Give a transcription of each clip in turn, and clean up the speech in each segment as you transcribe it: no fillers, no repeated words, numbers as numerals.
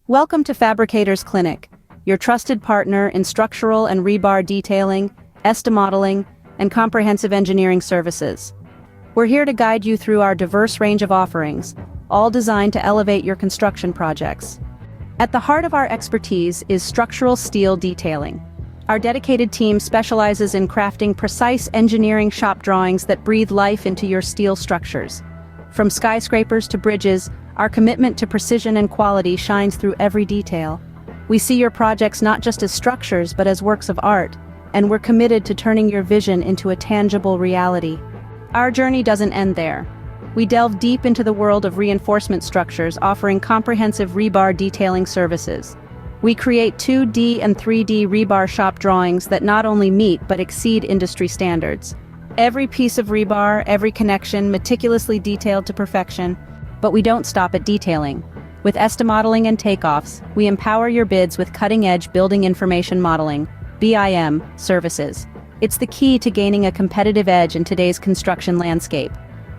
Welcome to Fabricators Clinic, your trusted partner in structural and rebar detailing, modeling, and comprehensive engineering services. We're here to guide you through our diverse range of offerings, all designed to elevate your construction projects. At the heart of our expertise is structural steel detailing. Our dedicated team specializes in crafting precise engineering shop drawings that breathe life into your steel structures. From skyscrapers to bridges, our commitment to precision and quality shines through every detail. We see your projects not just as structures but as works of art, and we're committed to turning your vision into a tangible reality. Our journey doesn't end there. We delve deep into the world of reinforcement structures, offering comprehensive rebar detailing services. We create 2D and 3D rebar shop drawings that not only meet but exceed industry standards. Every piece of rebar, every connection meticulously detailed to perfection. But we don't stop at detailing. With modeling and takeoffs, we empower your bids with cutting-edge building information modeling, BIM, services. It's the key to gaining a competitive edge in today's construction landscape.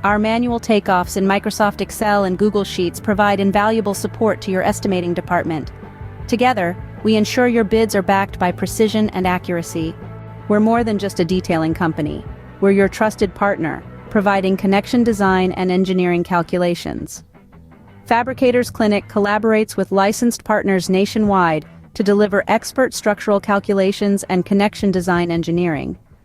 Our manual takeoffs in Microsoft Excel and Google Sheets provide invaluable support to your estimating department. Together, we ensure your bids are backed by precision and accuracy. We're more than just a detailing company. We're your trusted partner, providing connection design and engineering calculations. Fabricators Clinic collaborates with licensed partners nationwide to deliver expert structural calculations and connection design engineering.